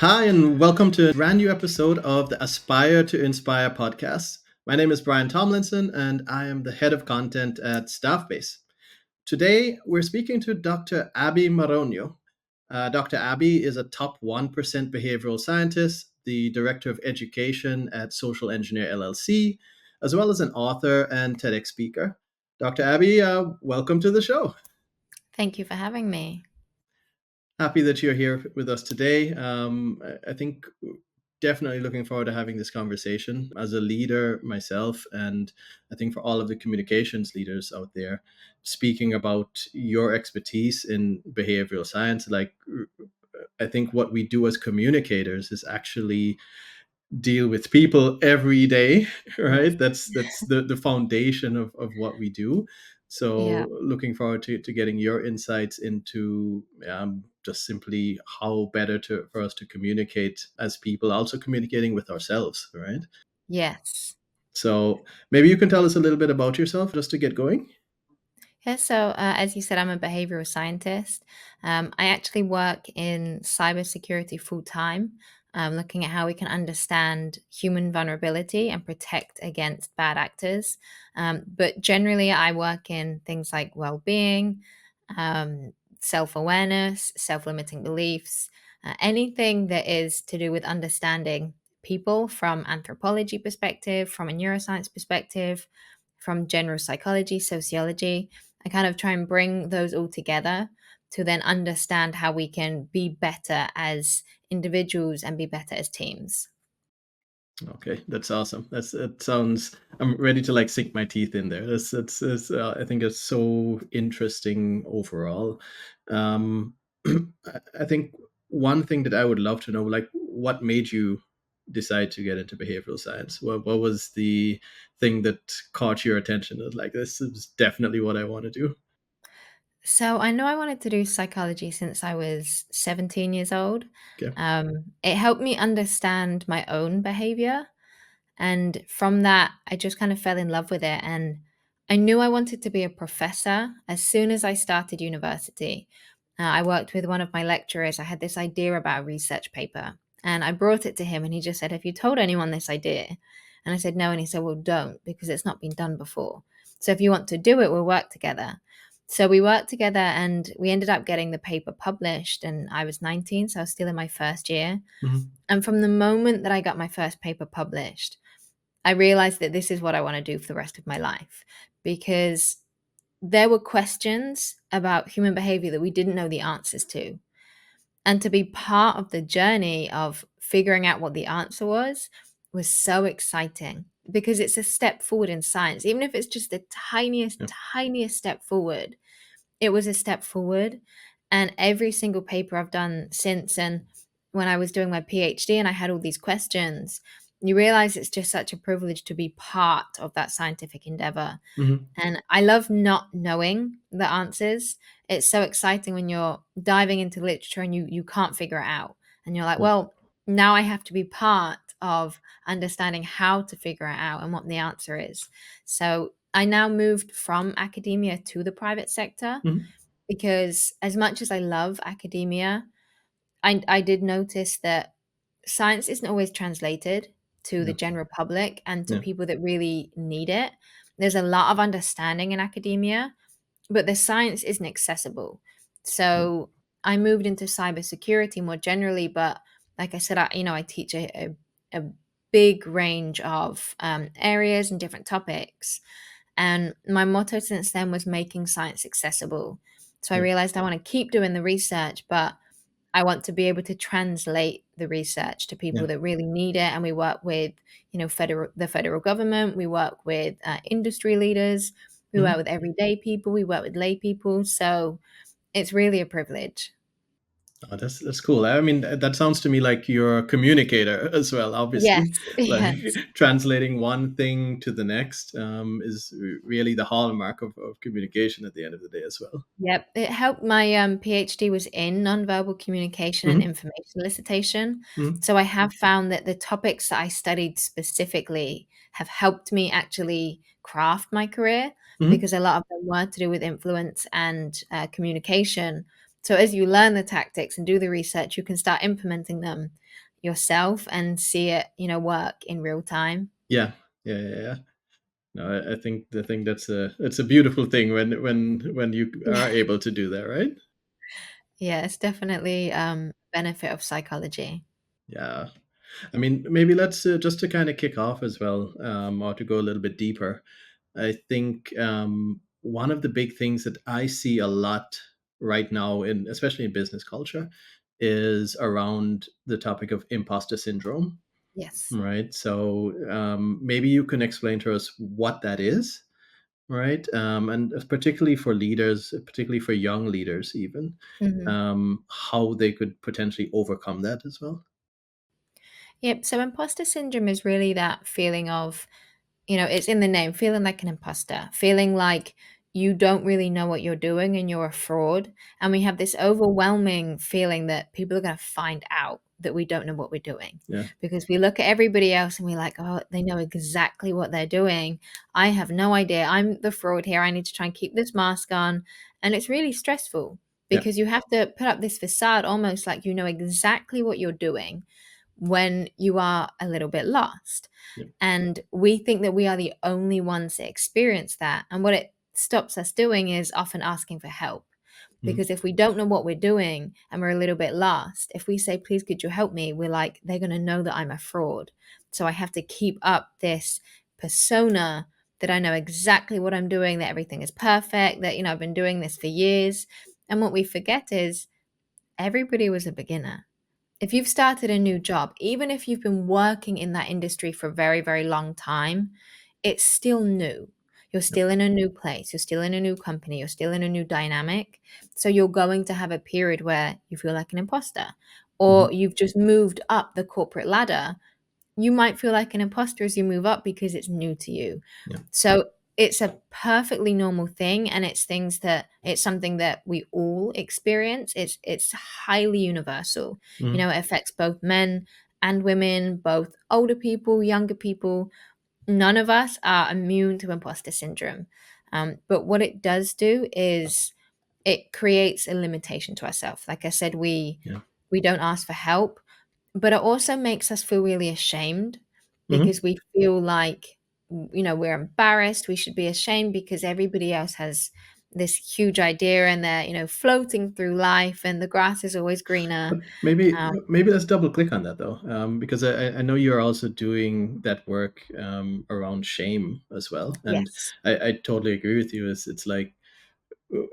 Hi, and welcome to a brand new episode of the Aspire to Inspire podcast. My name is Brian Tomlinson, and I am the head of content at Staffbase. Today, we're speaking to Dr. Abbie Maroño. Dr. Abbie is a top 1% behavioral scientist, the director of education at Social Engineer LLC, as well as an author and TEDx speaker. Dr. Abbie, welcome to the show. Thank you for having me. Happy that you're here with us today. I think definitely looking forward to having this conversation as a leader myself, and I think for all of the communications leaders out there, speaking about your expertise in behavioral science. I think what we do as communicators is actually deal with people every day, Yes. right? That's the foundation of what we do. Yeah. So looking forward to getting your insights into just simply how better for us to communicate as people, also communicating with ourselves, right? Yes. So maybe you can tell us a little bit about yourself just to get going. Yeah. So, as you said, I'm a behavioral scientist. I actually work in cybersecurity full time, looking at how we can understand human vulnerability and protect against bad actors. But generally, I work in things like well being, um, self awareness, self limiting beliefs, anything that is to do with understanding people from anthropology perspective, from a neuroscience perspective, from general psychology, sociology. I kind of try and bring those all together to then understand how we can be better as individuals and be better as teams. Okay, that's awesome. That sounds. I'm ready to like sink my teeth in there. That's I think it's so interesting overall. Um, I think one thing that I would love to know, like, what made you decide to get into behavioral science? What was the thing that caught your attention? It was like, this is definitely what I want to do. So I know I wanted to do psychology since I was 17 years old. Okay. It helped me understand my own behavior. And from that, I just kind of fell in love with it. And I knew I wanted to be a professor as soon as I started university. I worked with one of my lecturers. I had this idea about a research paper and I brought it to him and he just said, "Have you told anyone this idea?" And I said, "No." And he said, "Well, don't, because it's not been done before. So if you want to do it, we'll work together." So we worked together and we ended up getting the paper published. And I was 19, so I was still in my first year. Mhm. And from the moment that I got my first paper published, I realized that this is what I want to do for the rest of my life, because there were questions about human behavior that we didn't know the answers to. And to be part of the journey of figuring out what the answer was so exciting because it's a step forward in science. Even if it's just the tiniest, Yeah. tiniest step forward, it was a step forward. And every single paper I've done since, and when I was doing my PhD and I had all these questions, you realize it's just such a privilege to be part of that scientific endeavor. Mhm. And I love not knowing the answers. It's so exciting when you're diving into literature and you can't figure it out. And you're like, Yeah. well, now I have to be part of understanding how to figure it out and what the answer is. So I now moved from academia to the private sector Mhm. because as much as I love academia, I did notice that science isn't always translated to the Yeah. general public and to Yeah. people that really need it. There's a lot of understanding in academia, but the science isn't accessible. Yeah. So I moved into cybersecurity more generally, but like I said, I teach a big range of areas and different topics. And my motto since then was making science accessible. So I Yeah. realized I want to keep doing the research, but I want to be able to translate the research to Yeah. people that really need it. And we work with, the federal government. We work with industry leaders. We work Mhm. with everyday people. We work with lay people. So it's really a privilege. Oh, that's cool. I mean, that sounds to me like you're a communicator as well. Yes, Obviously, like yes. translating one thing to the next is really the hallmark of communication at the end of the day as well. Yep. It helped. My PhD was in nonverbal communication and Hmm. information elicitation. Hmm. So I have found that the topics that I studied specifically have helped me actually craft my career Hmm. because a lot of them were to do with influence and communication. So as you learn the tactics and do the research, you can start implementing them yourself and see it, work in real time. Yeah, yeah, yeah, yeah. No, I think that's a beautiful thing when you are Yeah. able to do that, right? Yeah, it's definitely benefit of psychology. Yeah. I mean, maybe let's just to kind of kick off as well, or to go a little bit deeper. I think one of the big things that I see a lot right now, in especially in business culture, is around the topic of imposter syndrome. Yes. Right. So maybe you can explain to us what that is, right? And particularly for leaders, particularly for young leaders, even Mhm. how they could potentially overcome that as well. Yep. So imposter syndrome is really that feeling of, it's in the name, feeling like an imposter, feeling like you don't really know what you're doing and you're a fraud. And we have this overwhelming feeling that people are going to find out that we don't know what we're doing Yeah. because we look at everybody else and we're like, oh, they know exactly what they're doing. I have no idea. I'm the fraud here. I need to try and keep this mask on. And it's really stressful Yeah. because you have to put up this facade almost like you know exactly what you're doing when you are a little bit lost. Yeah. And we think that we are the only ones that experience that. And what it stops us doing is often asking for help. Mhm. Because if we don't know what we're doing and we're a little bit lost, if we say, please, could you help me? We're like, they're going to know that I'm a fraud. So I have to keep up this persona that I know exactly what I'm doing, that everything is perfect, that, I've been doing this for years. And what we forget is everybody was a beginner. If you've started a new job, even if you've been working in that industry for a very, very long time, it's still new. You're Yep. still in a new place. You're still in a new company. You're still in a new dynamic. So you're going to have a period where you feel like an imposter, Mhm. or you've just moved up the corporate ladder. You might feel like an imposter as you move up because it's new to you. Yeah. So it's a perfectly normal thing, and it's something that we all experience. It's highly universal. Mhm. It affects both men and women, both older people, younger people. None of us are immune to imposter syndrome. But what it does do is it creates a limitation to ourselves. Like I said, Yeah. we don't ask for help, but it also makes us feel really ashamed Mhm. because we feel like, we're embarrassed. We should be ashamed because everybody else has this huge idea and they're, floating through life and the grass is always greener. But maybe Um, maybe let's double click on that though, because I know you're also doing that work around shame as well, and yes. I totally agree with you. It's like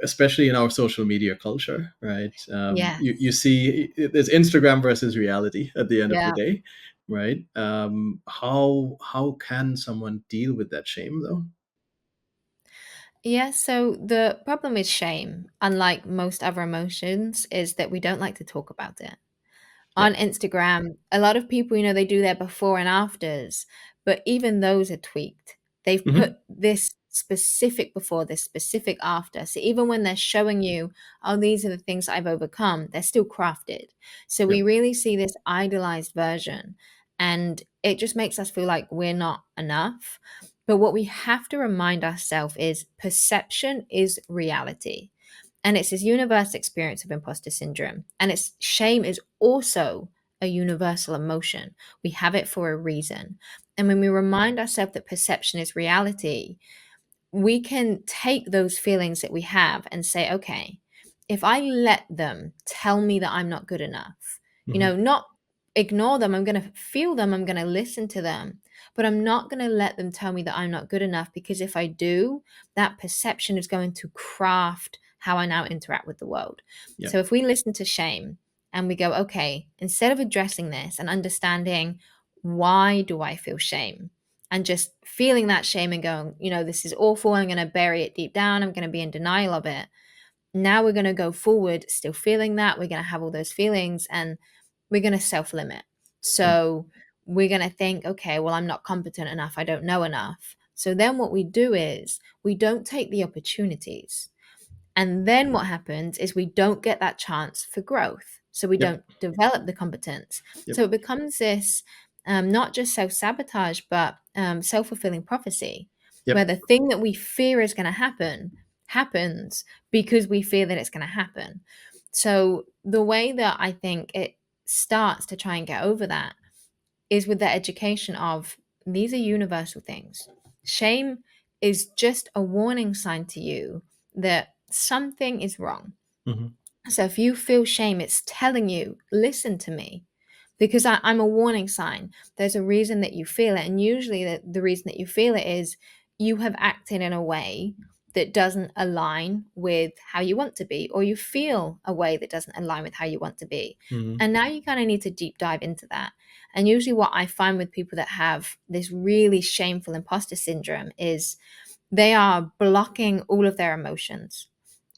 especially in our social media culture, right? You Yes. see, there's Instagram versus reality at the end of the Yeah. day, right? How can someone deal with that shame though? Yeah. So the problem with shame, unlike most other emotions, is that we don't like to talk about it. Yeah. On Instagram, a lot of people, they do their before and afters, but even those are tweaked. They've put Hmm. this specific before, this specific after. So even when they're showing you, oh, these are the things I've overcome, they're still crafted. So Yeah. we really see this idealized version, and it just makes us feel like we're not enough. But what we have to remind ourselves is perception is reality. And it's this universal experience of imposter syndrome. And it's shame is also a universal emotion. We have it for a reason. And when we remind ourselves that perception is reality, we can take those feelings that we have and say, okay, if I let them tell me that I'm not good enough, Hmm. not ignore them, I'm going to feel them, I'm going to listen to them, but I'm not going to let them tell me that I'm not good enough because if I do, that perception is going to craft how I now interact with the world. Yeah. So if we listen to shame and we go, okay, instead of addressing this and understanding why do I feel shame? And just feeling that shame and going, this is awful. I'm going to bury it deep down. I'm going to be in denial of it. Now we're going to go forward, still feeling that. We're going to have all those feelings and we're going to self limit. Yeah. So we're going to think, okay, well, I'm not competent enough. I don't know enough. So then what we do is we don't take the opportunities. And then what happens is we don't get that chance for growth. So we Yep. don't develop the competence. Yep. So it becomes this not just self sabotage, but self fulfilling prophecy, where Yep. the thing that we fear is going to happen happens because we fear that it's going to happen. So the way that I think it starts to try and get over that is with the education of these are universal things. Shame is just a warning sign to you that something is wrong. Hmm. So if you feel shame, it's telling you, listen to me, because I'm a warning sign. There's a reason that you feel it. And usually the reason that you feel it is you have acted in a way that doesn't align with how you want to be, or you feel a way that doesn't align with how you want to be. Hmm. And now you kind of need to deep dive into that. And usually, what I find with people that have this really shameful imposter syndrome is they are blocking all of their emotions.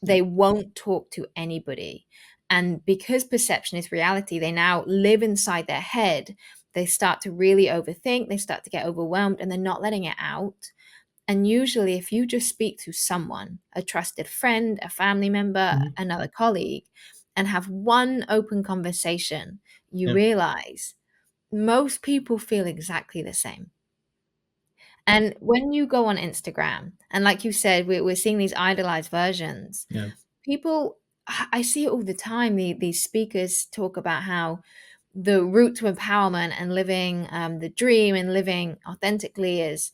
Yeah. They won't talk to anybody. And because perception is reality, they now live inside their head. They start to really overthink, they start to get overwhelmed, and they're not letting it out. And usually, if you just speak to someone, a trusted friend, a family member, Hmm. another colleague, and have one open conversation, you Yeah. realize most people feel exactly the same. And when you go on Instagram, and like you said, we're seeing these idolized versions, Yeah. people, I see it all the time. These speakers talk about how the route to empowerment and living the dream and living authentically is,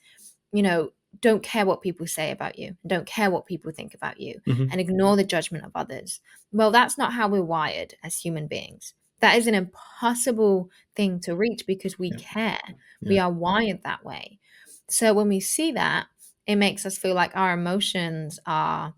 you know, don't care what people say about you, don't care what people think about you, Hmm. and ignore the judgment of others. Well, that's not how we're wired as human beings. That is an impossible thing to reach because we Yeah. care. We Yeah. are wired that way. So when we see that, it makes us feel like our emotions are,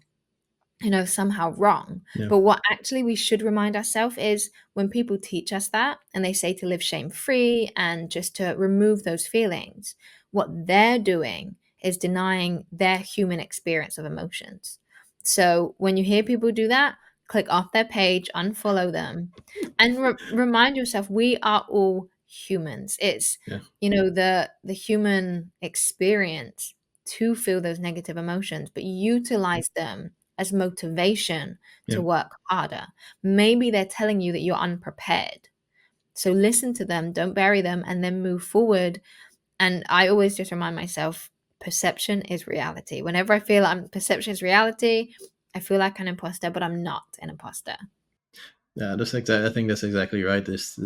somehow wrong. Yeah. But what actually we should remind ourselves is when people teach us that and they say to live shame free and just to remove those feelings, what they're doing is denying their human experience of emotions. So when you hear people do that, click off their page, unfollow them, and remind yourself we are all humans. It's, Yeah. the human experience to feel those negative emotions, but utilize them as motivation to Yeah. work harder. Maybe they're telling you that you're unprepared. So listen to them, don't bury them, and then move forward. And I always just remind myself perception is reality. Whenever I feel perception is reality, I feel like an imposter, but I'm not an imposter. Yeah. That's exactly. I think that's exactly right. This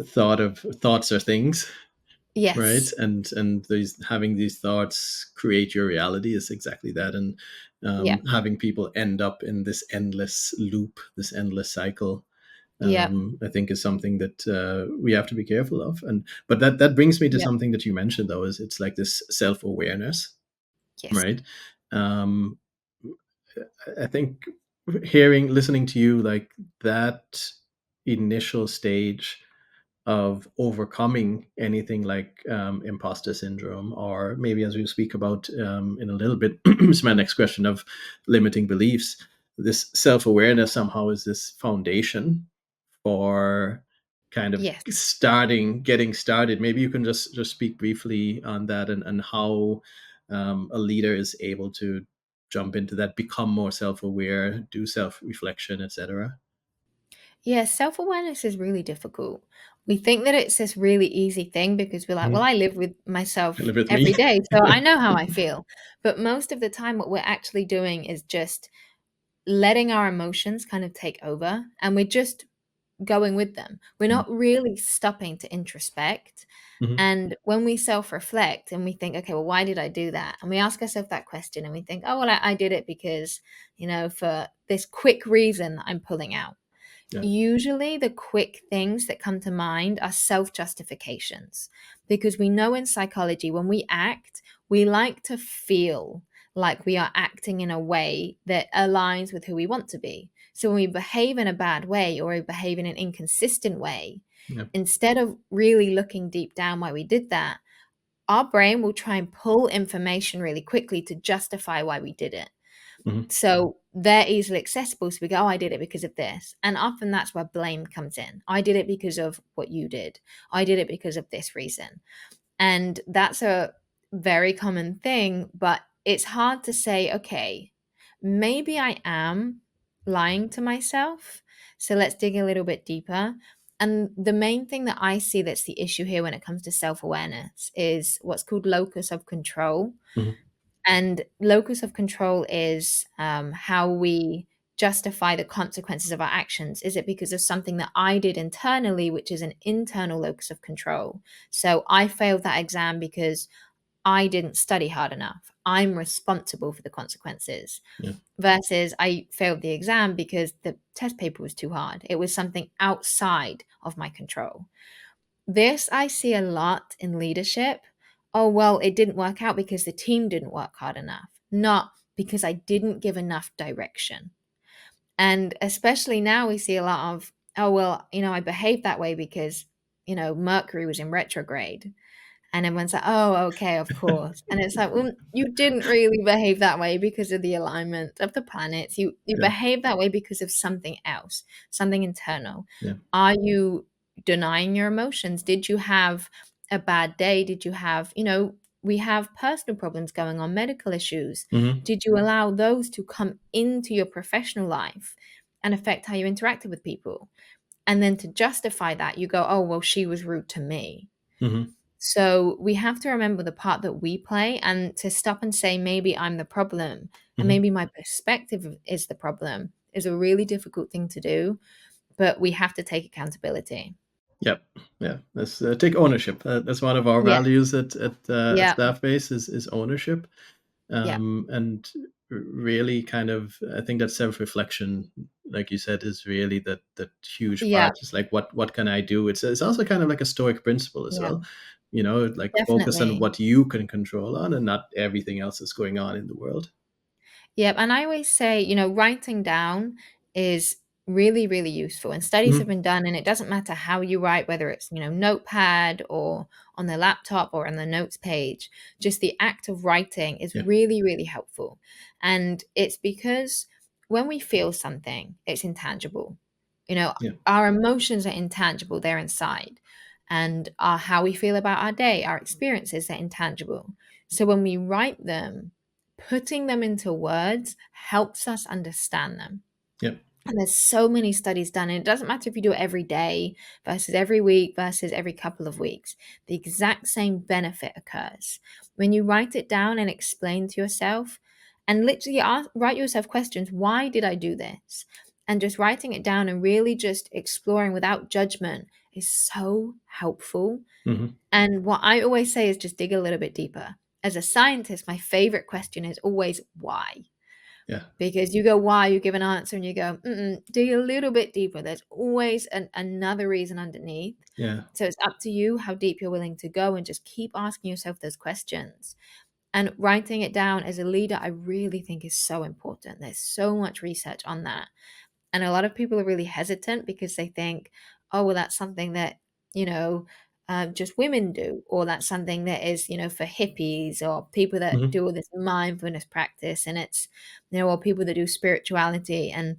thought of thoughts are things, right? Yes. And these having these thoughts create your reality is exactly that. And Yeah. having people end up in this endless loop, this endless cycle, Yeah. I think is something that we have to be careful of. And but that brings me to Yeah. something that you mentioned, though, is it's like this self-awareness, Yes. right? um, I think listening to you, like that initial stage of overcoming anything like imposter syndrome, or maybe as we speak about in a little bit, is my next question of limiting beliefs. This self awareness somehow is this foundation for kind of Yes. getting started. Maybe you can just speak briefly on that, and how a leader is able to jump into that, become more self aware, do self reflection, etc. Yeah, self awareness is really difficult. We think that it's this really easy thing because we're like, well, Mm. I live with myself Live with me. every day, so I know how I feel. But most of the time, what we're actually doing is just letting our emotions kind of take over and we're just going with them. We're Mm. not really stopping to introspect. Mhm. And when we self reflect and we think, okay, well, why did I do that? And we ask ourselves that question and we think, oh, well, I did it because, for this quick reason that I'm pulling out. Yeah. Usually, the quick things that come to mind are self justifications because we know in psychology when we act, we like to feel like we are acting in a way that aligns with who we want to be. So when we behave in a bad way or we behave in an inconsistent way, Yeah. instead of really looking deep down why we did that, our brain will try and pull information really quickly to justify why we did it. Mhm. So they're easily accessible. So we go, oh, I did it because of this. And often that's where blame comes in. I did it because of what you did. I did it because of this reason. And that's a very common thing, but it's hard to say, okay, maybe I am lying to myself. So let's dig a little bit deeper. And the main thing that I see that's the issue here when it comes to self awareness is what's called locus of control. Mhm. And locus of control is how we justify the consequences of our actions? Is it because of something that I did internally, which is an internal locus of control? So I failed that exam because I didn't study hard enough. I'm responsible for the consequences. Yeah. Versus I failed the exam because the test paper was too hard. It was something outside of my control. This I see a lot in leadership. Oh, well, it didn't work out because the team didn't work hard enough, not because I didn't give enough direction. And especially now, we see a lot of, oh, well, I behaved that way because, Mercury was in retrograde. And everyone's like, oh, okay, of course. And it's like, well, you didn't really behave that way because of the alignment of the planets. You Yeah. behaved that way because of something else, something internal. Yeah. Are you denying your emotions? Did you have a bad day? Did you have, we have personal problems going on, medical issues. Hmm. Did you allow those to come into your professional life and affect how you interacted with people? And then to justify that, you go, oh, well, she was rude to me. Hmm. So we have to remember the part that we play and to stop and say, maybe I'm the problem and Hmm. maybe my perspective is the problem is a really difficult thing to do, but we have to take accountability. Yep. Yeah. Let's take ownership. That's one of our Yeah. values at Yeah. Staff Base is ownership. Yeah. And really kind of, I think that self-reflection, like you said, is really that huge Yeah. part. It's like, what can I do? It's also kind of like a stoic principle as Yeah. well, like focus on Definitely. what you can control on and not everything else that's going on in the world. Yep. And I always say, writing down is really, really useful. And studies have Hmm. been done, and it doesn't matter how you write, whether it's, notepad or on the laptop or on the notes page, just the act of writing is Yeah. really, really helpful. And it's because when we feel something, it's intangible. You know, Yeah. our emotions are intangible, they're inside. And how we feel about our day, our experiences are intangible. So when we write them, putting them into words helps us understand them. Yeah. And there's so many studies done, and it doesn't matter if you do it every day versus every week versus every couple of weeks. The exact same benefit occurs when you write it down and explain to yourself, and literally write yourself questions. Why did I do this? And just writing it down and really just exploring without judgment is so helpful. Hmm. And what I always say is just dig a little bit deeper. As a scientist, my favorite question is always why? Yeah. Because you go why, you give an answer, and you go, dig a little bit deeper. There's always another reason underneath. Yeah. So it's up to you how deep you're willing to go and just keep asking yourself those questions. And writing it down as a leader, I really think is so important. There's so much research on that. And a lot of people are really hesitant because they think, oh, well, that's something that, you know, just women do, or that's something that is, for hippies or people that Hmm. do all this mindfulness practice. And it's, or people that do spirituality. And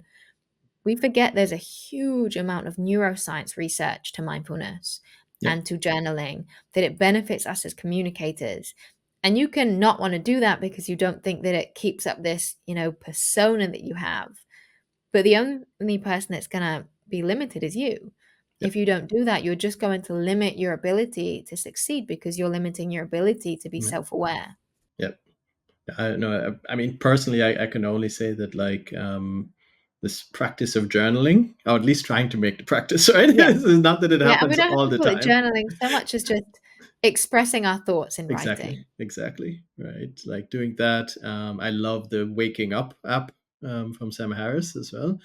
we forget there's a huge amount of neuroscience research to mindfulness Yeah. and to journaling, that it benefits us as communicators. And you can not want to do that because you don't think that it keeps up this, persona that you have. But the only person that's going to be limited is you. Yeah. If you don't do that, you're just going to limit your ability to succeed because you're limiting your ability to be Yeah. self aware. Yeah. I know. I mean, personally, I can only say that like this practice of journaling, or at least trying to make the practice, right? Yeah. It's not that it Yeah. And we happens don't have all to the call it time. journaling so much as just expressing our thoughts in writing. Exactly. Exactly. Right. Like doing that. I love the Waking Up app from Sam Harris as well.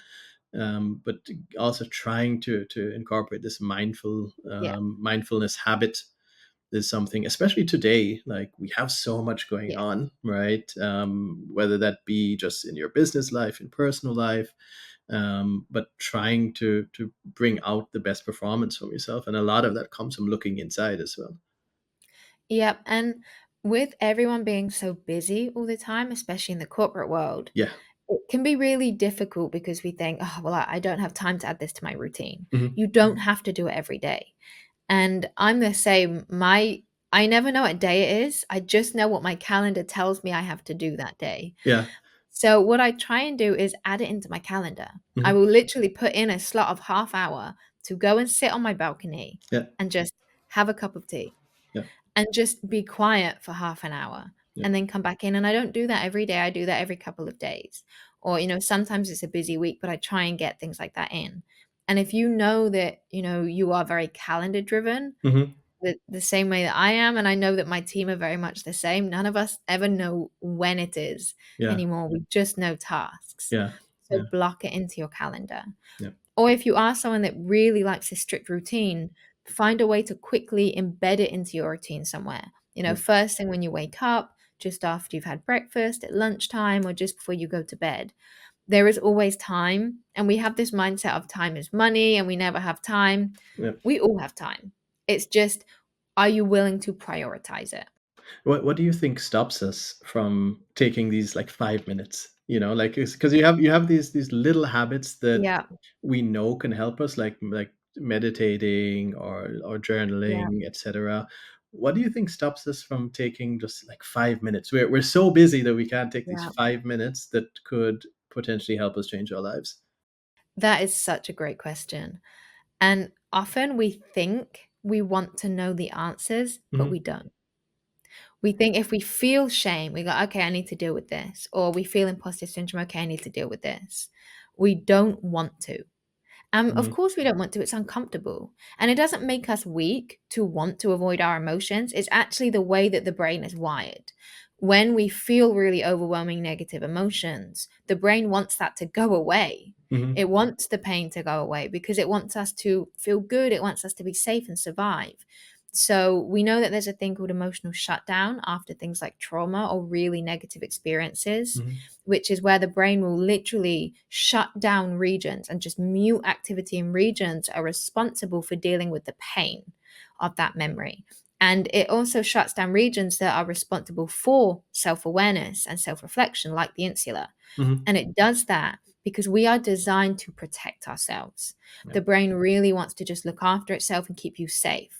But also trying to incorporate this Yeah. mindfulness habit is something, especially today, like we have so much going Yes. on, right? Whether that be just in your business life, in personal life, but trying to bring out the best performance from yourself, and a lot of that comes from looking inside as well. Yep. And with everyone being so busy all the time, especially in the corporate world, Yeah. it can be really difficult because we think, oh, well, I don't have time to add this to my routine. Hmm. You don't have to do it every day. And I'm the same. I never know what day it is. I just know what my calendar tells me I have to do that day. Yeah. So what I try and do is add it into my calendar. I Hmm. will literally put in a slot of half hour to go and sit on my balcony Yeah. and just have a cup of tea Yeah. and just be quiet for half an hour Yeah. and then come back in. And I don't do that every day. I do that every couple of days. or sometimes it's a busy week, but I try and get things like that in. And if you know that you are very calendar driven, Hmm. the same way that I am, and I know that my team are very much the same. None of us ever know when it is Yeah. anymore. We just know tasks. Yeah. So Yeah. block it into your calendar. Yeah. Or if you are someone that really likes a strict routine, find a way to quickly embed it into your routine somewhere. Yeah. First thing when you wake up, just after you've had breakfast, at lunchtime, or just before you go to bed. There is always time. And we have this mindset of time is money and we never have time. Yeah. We all have time. It's just, are you willing to prioritize it? What do you think stops us from taking these like 5 minutes? Like because you have these little habits that Yeah. we know can help us, like meditating or Yeah. journaling, etc. What do you think stops us from taking just like 5 minutes? We're so busy that we can't take these Yeah. 5 minutes that could potentially help us change our lives. That is such a great question. And often we think we want to know the answers, but Hmm. we don't. We think if we feel shame, we go, okay, I need to deal with this. Or we feel imposter syndrome, okay, I need to deal with this. We don't want to. Of Hmm. course, we don't want to. It's uncomfortable. And it doesn't make us weak to want to avoid our emotions. It's actually the way that the brain is wired. When we feel really overwhelming negative emotions, the brain wants that to go away. Hmm. It wants the pain to go away because it wants us to feel good. It wants us to be safe and survive. So we know that there's a thing called emotional shutdown after things like trauma or really negative experiences, Hmm. which is where the brain will literally shut down regions and just mute activity in regions are responsible for dealing with the pain of that memory. And it also shuts down regions that are responsible for self awareness and self reflection, like the insula. Hmm. And it does that because we are designed to protect ourselves. Yeah. The brain really wants to just look after itself and keep you safe.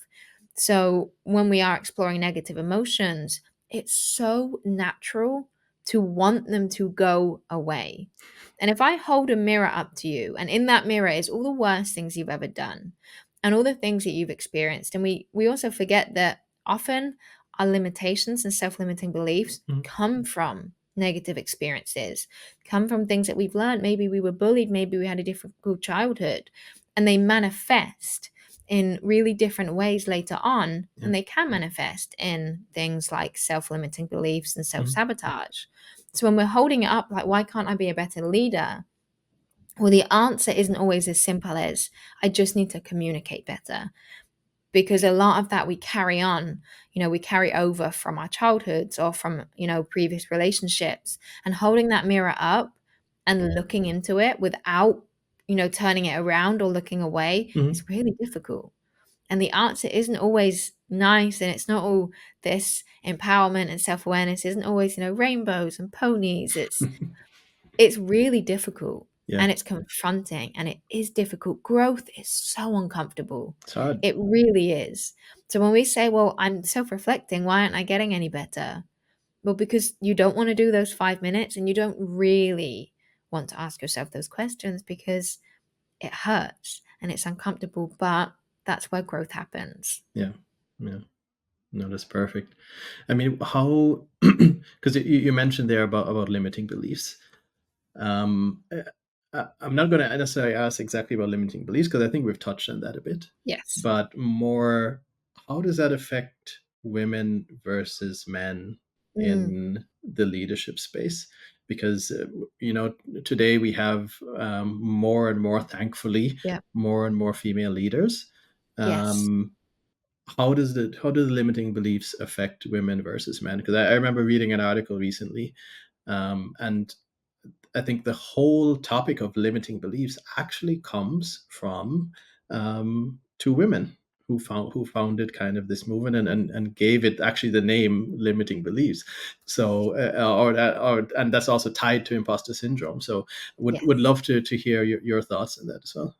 So when we are exploring negative emotions, it's so natural to want them to go away. And if I hold a mirror up to you, and in that mirror is all the worst things you've ever done and all the things that you've experienced, and we also forget that often our limitations and self-limiting beliefs Hmm. come from negative experiences, come from things that we've learned. Maybe we were bullied, maybe we had a difficult childhood, and they manifest in really different ways later on. Yeah. And they can manifest in things like self-limiting beliefs and Hmm. self-sabotage. So when we're holding it up, like, why can't I be a better leader? Well, the answer isn't always as simple as I just need to communicate better, because a lot of that we carry on, we carry over from our childhoods or from, previous relationships. And holding that mirror up and looking into it without, turning it around or looking away Hmm. is really difficult. And the answer isn't always nice, and it's not all this empowerment and self-awareness isn't always, rainbows and ponies. It's really difficult, Yeah. and it's confronting, and it is difficult. Growth is so uncomfortable. It's hard. It really is. So when we say, well, I'm self-reflecting, why aren't I getting any better? Well, because you don't want to do those 5 minutes, and you don't really want to ask yourself those questions because it hurts and it's uncomfortable, but that's where growth happens. Yeah. Yeah. No, that's perfect. I mean, how, because you mentioned there about limiting beliefs. I'm not going to necessarily ask exactly about limiting beliefs because I think we've touched on that a bit, Yes. but more, how does that affect women versus men Mm, in the leadership space? Because, today we have more and more, thankfully, yeah. more and more female leaders. Yes. Um, how do the limiting beliefs affect women versus men? Because I remember reading an article recently, and I think the whole topic of limiting beliefs actually comes from two women who founded kind of this movement and gave it actually the name limiting beliefs. So and that's also tied to imposter syndrome. So would Yes. love to hear your thoughts on that as well.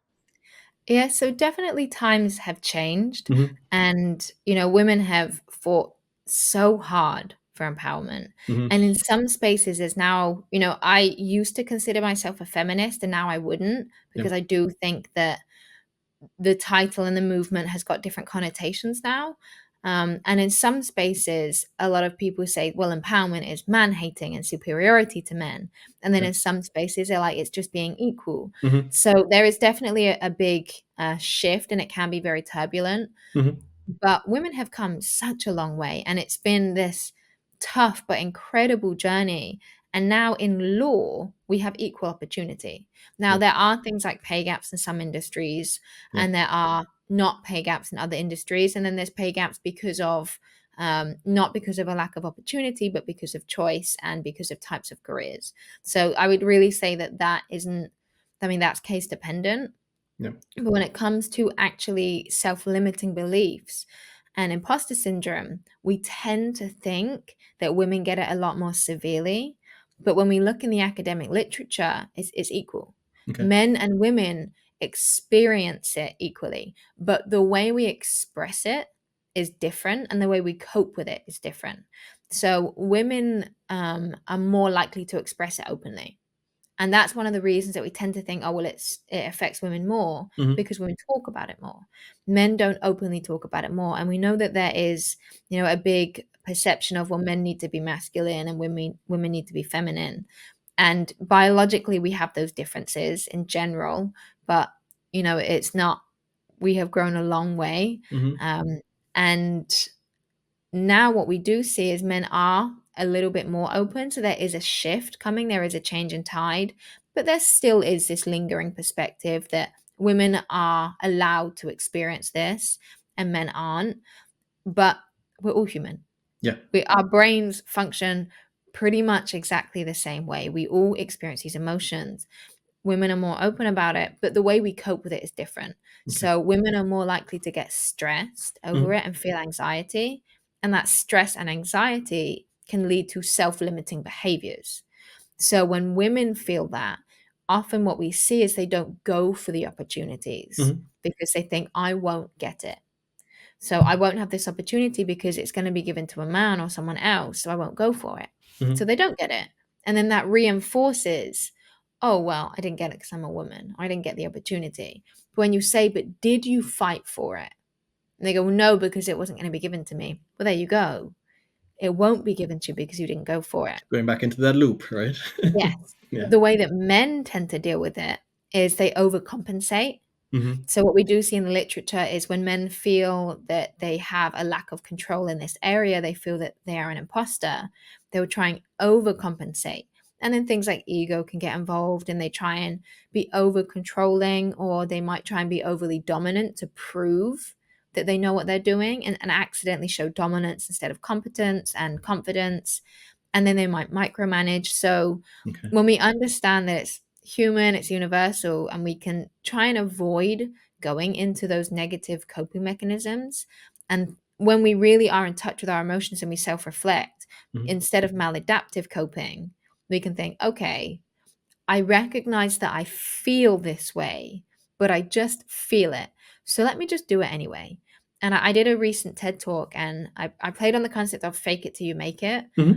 Yeah, so definitely times have changed, Hmm. and women have fought so hard for empowerment. Hmm. And in some spaces is now, I used to consider myself a feminist and now I wouldn't, Yeah. because I do think that the title and the movement has got different connotations now. And in some spaces, a lot of people say, well, empowerment is man hating and superiority to men. And then Yeah. in some spaces, they're like, it's just being equal. Hmm. So there is definitely a big shift, and it can be very turbulent. Hmm. But women have come such a long way, and it's been this tough but incredible journey. And now in law, we have equal opportunity. Now, Yeah. there are things like pay gaps in some industries, Yeah. and there are not pay gaps in other industries. And then there's pay gaps because of not because of a lack of opportunity, but because of choice and because of types of careers. So I would really say that that isn't, I mean, that's case dependent. Yeah. But when it comes to actually self limiting beliefs and imposter syndrome, we tend to think that women get it a lot more severely. But when we look in the academic literature, it's equal. Okay. Men and women experience it equally, but the way we express it is different, and the way we cope with it is different. So women are more likely to express it openly, and that's one of the reasons that we tend to think, oh, well, it affects women more Hmm. because women talk about it more. Men don't openly talk about it more. And we know that there is, a big perception of, well, men need to be masculine and women need to be feminine. And biologically we have those differences in general, but it's not, we have grown a long way. Hmm. And now what we do see is men are a little bit more open. So there is a shift coming, there is a change in tide, but there still is this lingering perspective that women are allowed to experience this and men aren't. But we're all human. Yeah. Our brains function pretty much exactly the same way. We all experience these emotions. Women are more open about it, but the way we cope with it is different. Okay. So women are more likely to get stressed over Hmm. it and feel anxiety. And that stress and anxiety can lead to self-limiting behaviors. So when women feel that, often what we see is they don't go for the opportunities Hmm. because they think, I won't get it. So I won't have this opportunity because it's going to be given to a man or someone else. So I won't go for it. So Hmm. they don't get it. And then that reinforces, oh, well, I didn't get it because I'm a woman. I didn't get the opportunity. But when you say, but did you fight for it? And they go, well, no, because it wasn't going to be given to me. Well, there you go. It won't be given to you because you didn't go for it. Going back into that loop, right? Yes. Yeah. The way that men tend to deal with it is they overcompensate. Hmm. So what we do see in the literature is when men feel that they have a lack of control in this area, they feel that they are an imposter, they will try and overcompensate. And then things like ego can get involved, and they try and be over controlling, or they might try and be overly dominant to prove that they know what they're doing, and accidentally show dominance instead of competence and confidence. And then they might micromanage. So Okay. when we understand that it's human, it's universal, and we can try and avoid going into those negative coping mechanisms. And when we really are in touch with our emotions and we self reflect, Hmm. instead of maladaptive coping, we can think, okay, I recognize that I feel this way, but I just feel it. So let me just do it anyway. And I did a recent TED talk, and I played on the concept of fake it till you make it. Hmm.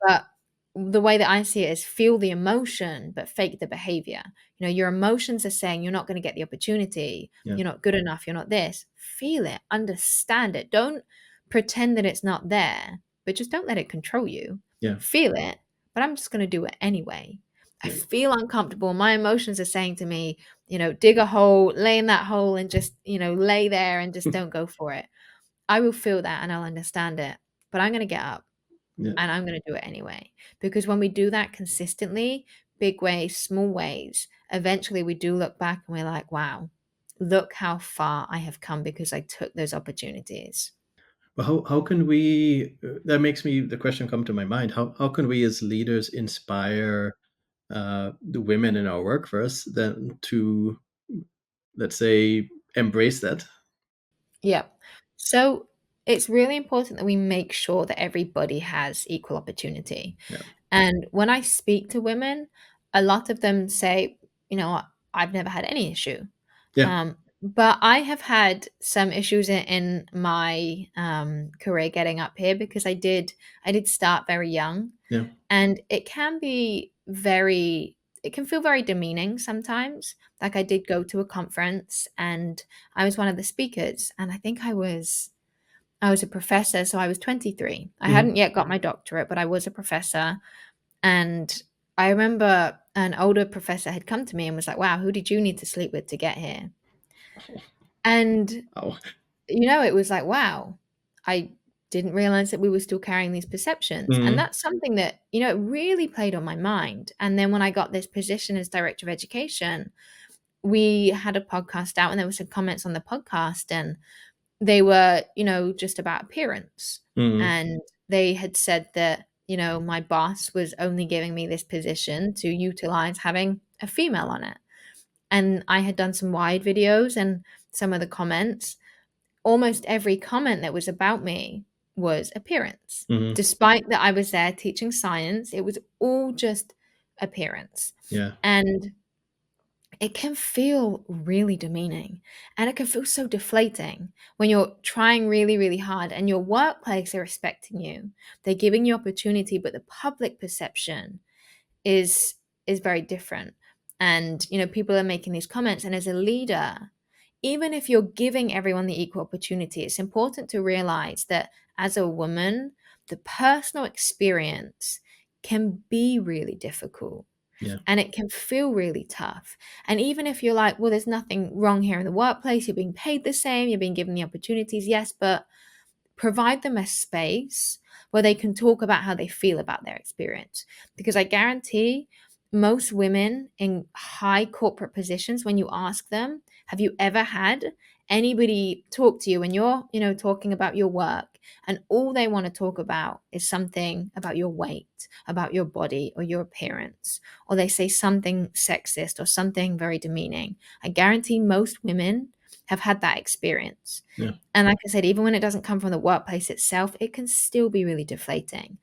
But the way that I see it is feel the emotion, but fake the behavior. Your emotions are saying you're not going to get the opportunity. Yeah. You're not good enough. You're not this. Feel it, understand it. Don't pretend that it's not there, but just don't let it control you. Yeah. Feel it, but I'm just going to do it anyway. I Yeah. feel uncomfortable. My emotions are saying to me, dig a hole, lay in that hole and just, lay there and just don't go for it. I will feel that and I'll understand it, but I'm going to get up Yeah. and I'm going to do it anyway. Because when we do that consistently, big ways, small ways, eventually we do look back and we're like, wow, look how far I have come because I took those opportunities. But how can we? That makes me the question come to my mind. How can we as leaders inspire the women in our workforce then to, let's say, embrace that? Yeah. So it's really important that we make sure that everybody has equal opportunity. Yeah. And when I speak to women, a lot of them say, I've never had any issue. Yeah. But I have had some issues in my career getting up here because I did start very young, Yeah. and it can feel very demeaning sometimes. Like I did go to a conference and I was one of the speakers, and I think I was a professor, so I was 23. I Hmm. hadn't yet got my doctorate, but I was a professor. And I remember an older professor had come to me and was like, "Wow, who did you need to sleep with to get here?" And, Oh. it was like, wow, I didn't realize that we were still carrying these perceptions. And Hmm. that's something that, it really played on my mind. And then when I got this position as director of education, we had a podcast out and there were some comments on the podcast and they were, just about appearance. Hmm. And they had said that, my boss was only giving me this position to utilize having a female on it. And I had done some wide videos and some of the comments, almost every comment that was about me was appearance. Hmm. Despite that I was there teaching science, it was all just appearance. Yeah. And it can feel really demeaning and it can feel so deflating when you're trying really, really hard and your workplace are respecting you. They're giving you opportunity, but the public perception is is very different. And people are making these comments, and as a leader, even if you're giving everyone the equal opportunity, it's important to realize that as a woman, the personal experience can be really difficult Yeah. and it can feel really tough. And even if you're like, well, there's nothing wrong here in the workplace, you're being paid the same, you're being given the opportunities, yes, but provide them a space where they can talk about how they feel about their experience. Because I guarantee most women in high corporate positions, when you ask them, have you ever had anybody talk to you when you're, talking about your work and all they want to talk about is something about your weight, about your body or your appearance, or they say something sexist or something very demeaning. I guarantee most women have had that experience. Yeah. And like I said, even when it doesn't come from the workplace itself, it can still be really deflating.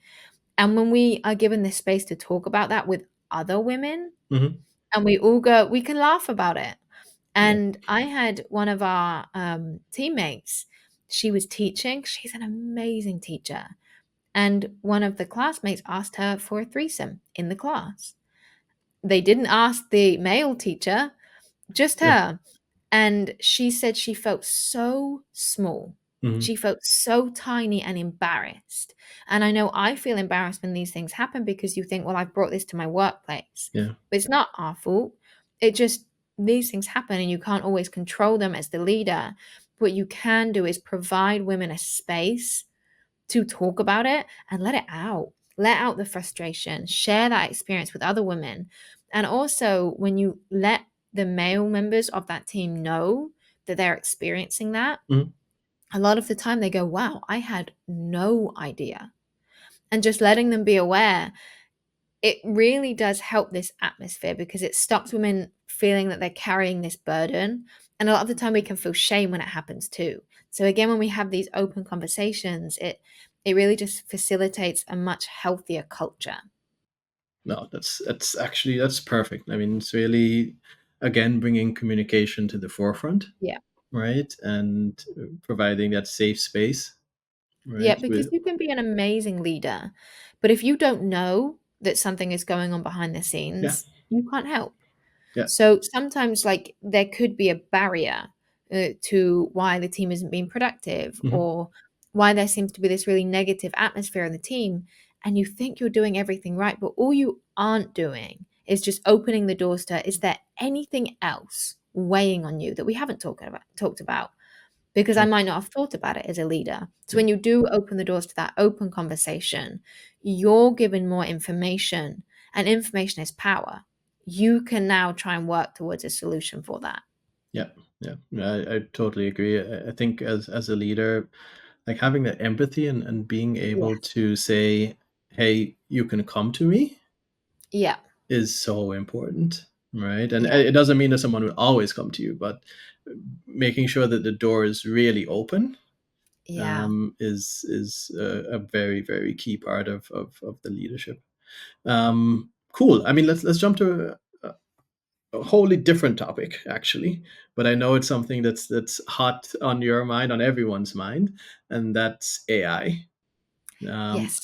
And when we are given this space to talk about that with other women, Hmm. and we all go, we can laugh about it. Yeah. And I had one of our teammates, she was teaching, she's an amazing teacher. And one of the classmates asked her for a threesome in the class. They didn't ask the male teacher, just Yeah. her. And she said she felt so small. Hmm. She felt so tiny and embarrassed. And I know I feel embarrassed when these things happen because you think, well, I've brought this to my workplace. Yeah. But it's not our fault. It just, these things happen and you can't always control them as the leader. What you can do is provide women a space to talk about it and let it out. Let out the frustration, share that experience with other women. And also, when you let the male members of that team know that they're experiencing that, Hmm. a lot of the time they go, wow, I had no idea. And just letting them be aware, it really does help this atmosphere because it stops women feeling that they're carrying this burden. And a lot of the time we can feel shame when it happens too. So again, when we have these open conversations, it really just facilitates a much healthier culture. No, that's actually that's perfect. I mean, it's really again bringing communication to the forefront, Yeah. right, and providing that safe space, Yeah, right? because With you can be an amazing leader, but if you don't know that something is going on behind the yeah. scenes, you can't help. Yeah. So sometimes, like, there could be a barrier to why the team isn't being productive Hmm. or why there seems to be this really negative atmosphere in the team. And you think you're doing everything right, but all you aren't doing is just opening the doors to, is there anything else weighing on you that we haven't talked about? Because I Yeah. might not have thought about it as a leader. So Yeah. when you do open the doors to that open conversation, you're given more information, and information is power. You can now try and work towards a solution for that. Yeah. Yeah. I totally agree. I think as a leader, like having that empathy and being able Yes. to say, "Hey, you can come to me," Yeah. is so important, right? And Yeah. it doesn't mean that someone will always come to you, but making sure that the door is really open Yeah. is a very very key part of the leadership. Cool. I mean, let's jump to a wholly different topic, actually, but I know it's something that's hot on your mind, on everyone's mind, and that's AI. Um, Yes.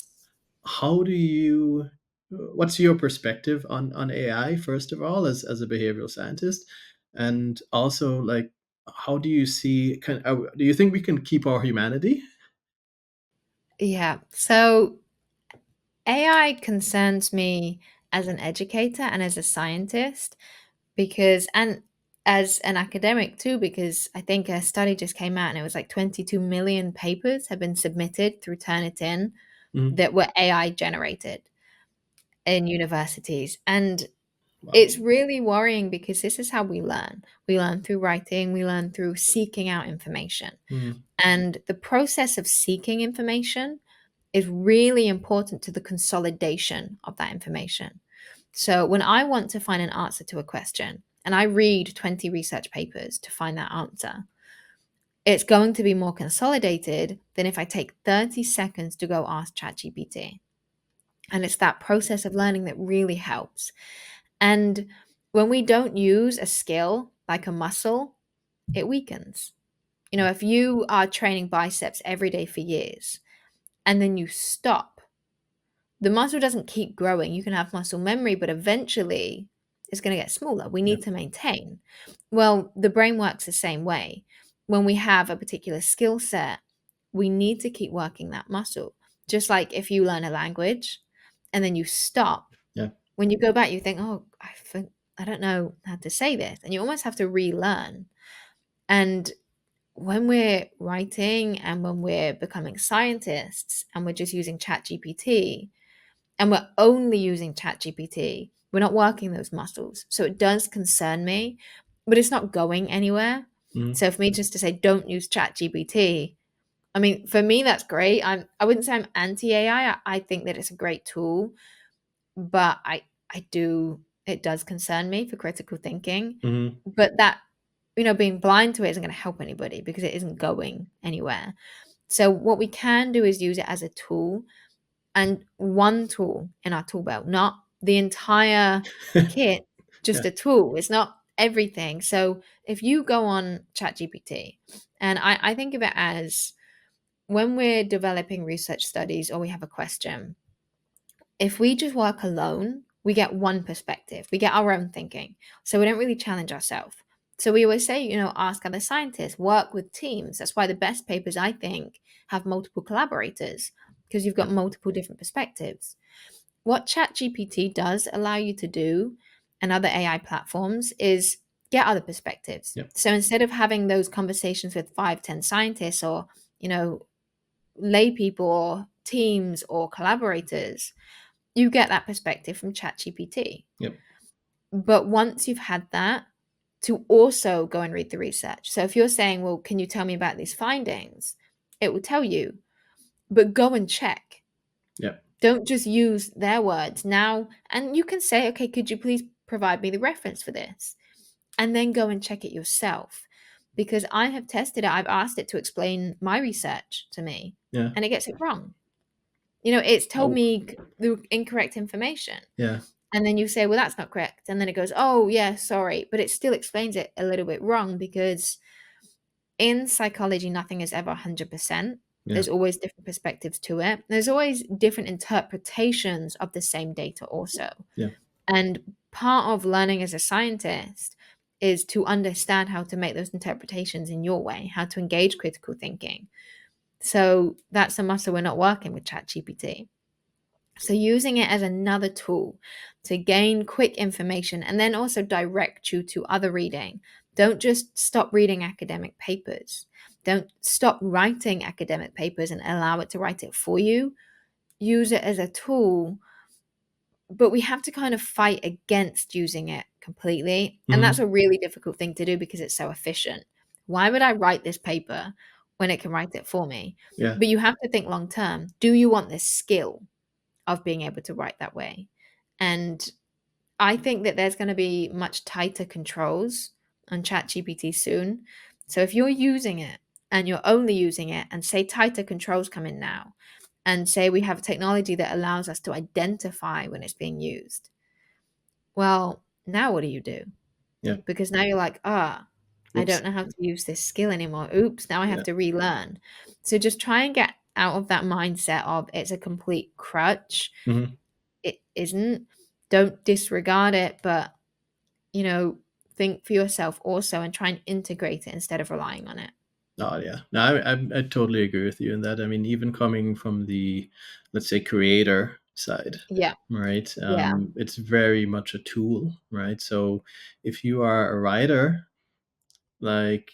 how do you? What's your perspective on AI? First of all, as a behavioral scientist, and also like, how do you see? Do you think we can keep our humanity? Yeah. So AI concerns me as an educator and as a scientist because, and as an academic too, because I think a study just came out and it was like 22 million papers have been submitted through Turnitin Mm. that were AI generated in universities. And Wow. it's really worrying because this is how we learn. We learn through writing, we learn through seeking out information. Mm. And the process of seeking information is really important to the consolidation of that information. So when I want to find an answer to a question and I read 20 research papers to find that answer, it's going to be more consolidated than if I take 30 seconds to go ask ChatGPT. And it's that process of learning that really helps. And when we don't use a skill like a muscle, it weakens. Yeah. If you are training biceps every day for years and then you stop, the muscle doesn't keep growing. You can have muscle memory, but eventually it's going to get smaller. We Yeah. need to maintain. Well, the brain works the same way. When we have a particular skill set, we need to keep working that muscle. Just like if you learn a language and then you stop, Yeah. when you go back, you think, oh, I don't know how to say this. And you almost have to relearn. And when we're writing and when we're becoming scientists and we're just using ChatGPT, and we're only using ChatGPT, we're not working those muscles. So it does concern me, but it's not going anywhere. Mm. So for me just to say don't use ChatGPT, I mean, for me that's great. I wouldn't say I'm anti AI. I think that it's a great tool, but I do it does concern me for critical thinking. Mm. But that being blind to it isn't going to help anybody because it isn't going anywhere. So what we can do is use it as a tool and one tool in our tool belt, not the entire kit, just Yeah. a tool. It's not everything. So if you go on ChatGPT, and I think of it as when we're developing research studies or we have a question, if we just work alone, we get one perspective, we get our own thinking. So we don't really challenge ourselves. So we always say, ask other scientists, work with teams. That's why the best papers, I think, have multiple collaborators because you've Yeah. got multiple different perspectives. What ChatGPT does allow you to do and other AI platforms is get other perspectives. Yeah. So instead of having those conversations with 5, 10 scientists or, lay people or teams or collaborators, you get that perspective from ChatGPT. Yeah. But once you've had that, to also go and read the research. So if you're saying, well, can you tell me about these findings? It will tell you, but go and check. Yeah. Don't just use their words now. And you can say, okay, could you please provide me the reference for this? And then go and check it yourself. Because I have tested it. I've asked it to explain my research to me, Yeah. and it gets it wrong. It's told Oh. me the incorrect information. Yeah. And then you say, well, that's not correct. And then it goes, oh, yeah, sorry. But it still explains it a little bit wrong because in psychology, nothing is ever 100%. Yeah. There's always different perspectives to it. There's always different interpretations of the same data, also. Yeah. And part of learning as a scientist is to understand how to make those interpretations in your way, how to engage critical thinking. So that's a muscle we're not working with ChatGPT. So using it as another tool to gain quick information and then also direct you to other reading. Don't just stop reading academic papers. Don't stop writing academic papers and allow it to write it for you. Use it as a tool, but we have to kind of fight against using it completely. And that's Mm. a really difficult thing to do because it's so efficient. Why would I write this paper when it can write it for me? Yeah. But you have to think long term. Do you want this skill of being able to write that way? And I think that there's going to be much tighter controls on ChatGPT soon. So if you're using it and you're only using it, and say tighter controls come in now, and say we have technology that allows us to identify when it's being used, well, now what do you do? Yeah. Because now you're like, I Whoops. don't know how to use this skill anymore. Oops, now I have Yeah. to relearn. So just try and get out of that mindset of it's a complete crutch. Mm. It isn't. Don't disregard it, but you know, think for yourself also and try and integrate it instead of relying on it. Oh yeah, no, I totally agree with you in that. I mean, even coming from the, let's say, creator side, Yeah, right? yeah, It's very much a tool, right? So if you are a writer, like,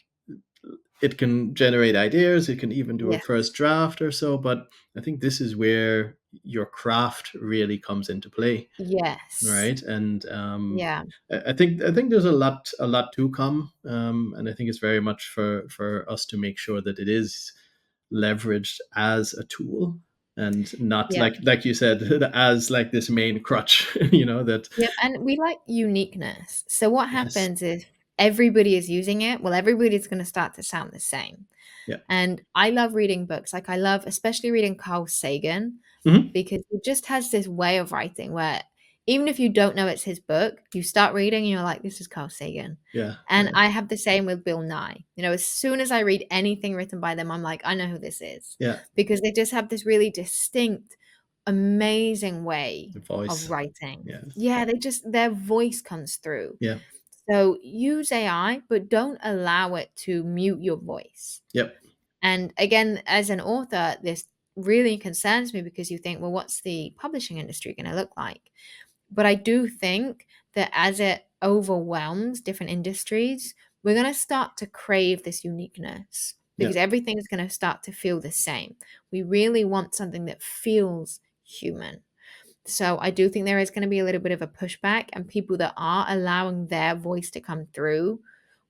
it can generate ideas, it can even do a yes, first draft or so, but I think this is where your craft really comes into play, yes, right? And yeah, I think there's a lot to come, and I think it's very much for us to make sure that it is leveraged as a tool and not yeah. like you said as like this main crutch, that Yep, and we like uniqueness. So what yes, happens is everybody is using it. Well, everybody's going to start to sound the same. yeah, And I love reading books. Like I love especially reading Carl Sagan hmm, because he just has this way of writing where even if you don't know it's his book, you start reading and you're like, this is Carl Sagan. yeah, And yeah, I have the same with Bill Nye. As soon as I read anything written by them, I'm like, I know who this is yeah, because they just have this really distinct, amazing way the of voice, writing. yes, Yeah, their voice comes through. yeah, So use AI, but don't allow it to mute your voice. yep, And again, as an author, this really concerns me because you think, well, what's the publishing industry going to look like? But I do think that as it overwhelms different industries, we're going to start to crave this uniqueness yeah, because everything is going to start to feel the same. We really want something that feels human. So I do think there is going to be a little bit of a pushback, and people that are allowing their voice to come through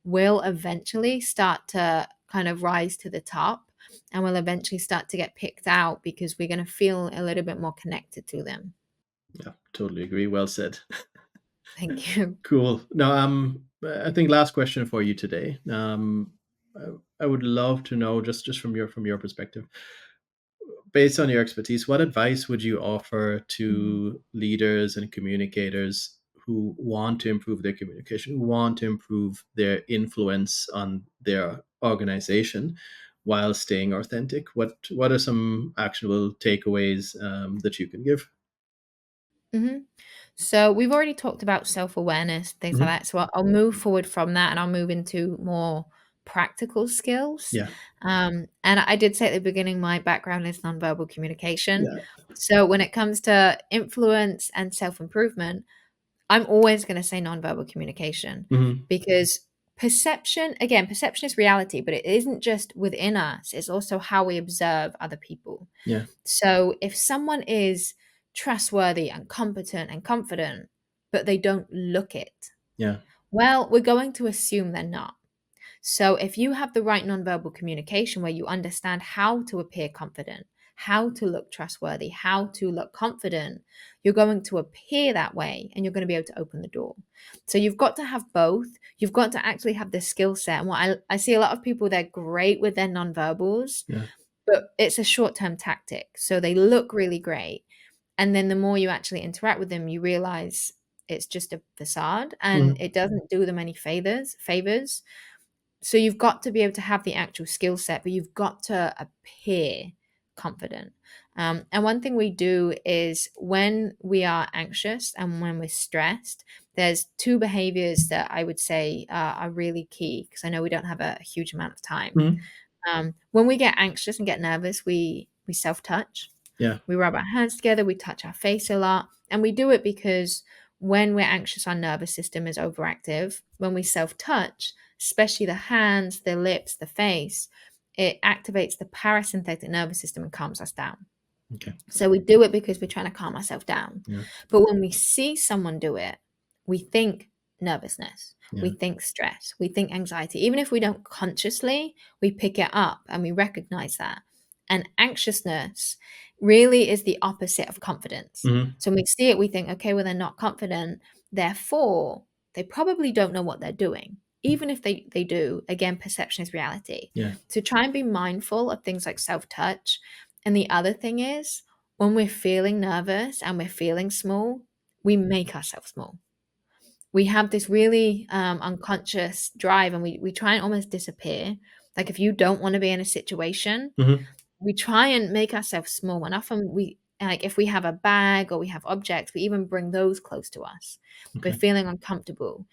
will eventually start to kind of rise to the top and will eventually start to get picked out because we're going to feel a little bit more connected to them. yeah, totally agree, well said. Thank you. Cool. Now, I think last question for you today. I would love to know, just from your perspective, based on your expertise, what advice would you offer Mhm. to leaders and communicators who want to improve their communication, who want to improve their influence on their organization while staying authentic? What are some actionable takeaways that you can give? Mhm. So we've already talked about self-awareness, things like Hmm. that. So I'll move forward from that and I'll move into more practical skills. Yeah, And I did say at the beginning, my background is nonverbal communication. yeah, So when it comes to influence and self-improvement, I'm always going to say nonverbal communication hmm, because perception is reality, but it isn't just within us, it's also how we observe other people. yeah, So if someone is trustworthy and competent and confident, but they don't look it, yeah, well, we're going to assume they're not. So if you have the right nonverbal communication where you understand how to appear confident, how to look trustworthy, how to look confident, you're going to appear that way and you're going to be able to open the door. So you've got to have both. You've got to actually have the skill set. And what I see a lot of people, they're great with their nonverbals, yeah, but it's a short term tactic. So they look really great. And then the more you actually interact with them, you realize it's just a facade and hmm, it doesn't do them any favors. So you've got to be able to have the actual skill set, but you've got to appear confident. And one thing we do is when we are anxious and when we're stressed, there's two behaviors that I would say are really key because I know we don't have a huge amount of time. hmm, When we get anxious and get nervous, we self touch. yeah, We rub our hands together, we touch our face a lot, and we do it because when we're anxious, our nervous system is overactive. When we self touch, especially the hands, the lips, the face, it activates the parasympathetic nervous system and calms us down. okay, So we do it because we're trying to calm ourselves down. yeah, But when we see someone do it, we think nervousness, we yeah, think stress, we think anxiety. Even if we don't consciously, we pick it up and we recognize that. And anxiousness really is the opposite of confidence. hmm, So when we see it, we think, okay, well, they're not confident. Therefore, they probably don't know what they're doing. Even if they do, again, perception is reality. yeah, So try and be mindful of things like self touch, and the other thing is, when we're feeling nervous and we're feeling small, we make ourselves small. We have this really unconscious drive and we try and almost disappear. Like if you don't want to be in a situation, hmm, we try and make ourselves small. And often like if we have a bag or we have objects, we even bring those close to us. We're okay, feeling uncomfortable.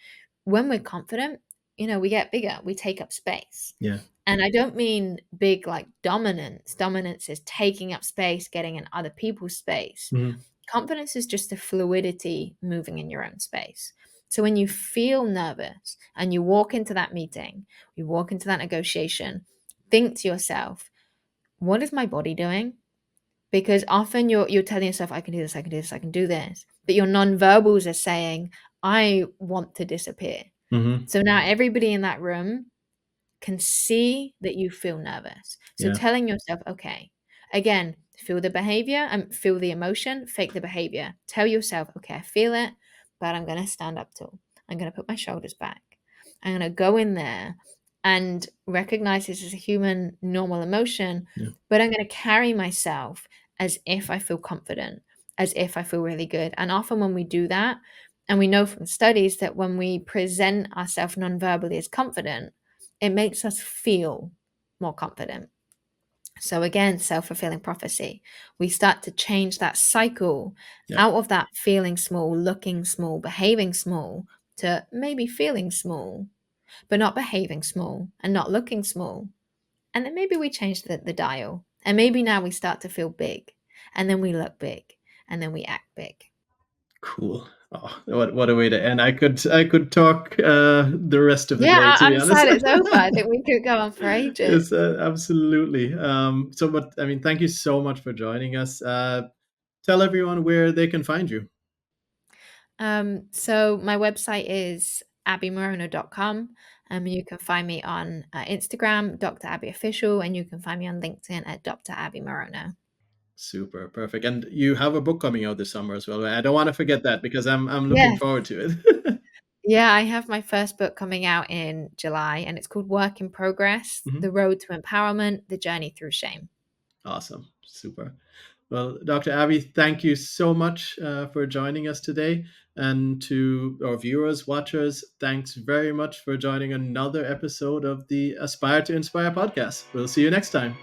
When we're confident, we get bigger, we take up space. Yeah. And I don't mean big like dominance. Dominance is taking up space, getting in other people's space. Hmm. Confidence is just the fluidity moving in your own space. So when you feel nervous and you walk into that meeting, you walk into that negotiation, think to yourself, what is my body doing? Because often you're telling yourself, I can do this, I can do this, I can do this. But your nonverbals are saying, I want to disappear. Hmm. So now everybody in that room can see that you feel nervous. So Yeah. telling yourself, okay, again, feel the behavior and feel the emotion, fake the behavior. Tell yourself, okay, I feel it, but I'm going to stand up tall. I'm going to put my shoulders back. I'm going to go in there and recognize this as a human, normal emotion, Yeah. but I'm going to carry myself as if I feel confident, as if I feel really good. And often when we do that, and we know from studies that when we present ourselves non-verbally as confident, it makes us feel more confident. So again, self-fulfilling prophecy. We start to change that cycle Yeah. out of that feeling small, looking small, behaving small to maybe feeling small, but not behaving small and not looking small. And then maybe we change the dial. And maybe now we start to feel big. And then we look big. And then we act big. Cool. Oh, what a way to end. I could talk the rest of the Yeah, day, to be I'm honest. sad it's over. I think we could go on for ages. It's absolutely. So, but I mean, thank you so much for joining us. Tell everyone where they can find you. So my website is abbiemoronyo.com. You can find me on Instagram, Dr. Abbie Official, and you can find me on LinkedIn at Dr. Abbie Maroño. Super perfect. And you have a book coming out this summer as well. I don't want to forget that because I'm looking Yes. forward to it. Yeah, I have my first book coming out in July, and it's called Work in Progress: Mhm. The Road to Empowerment, The Journey Through Shame. Awesome. Super. Well, Dr. Abbie, thank you so much for joining us today. And to our viewers, watchers, thanks very much for joining another episode of the Aspire to Inspire podcast. We'll see you next time.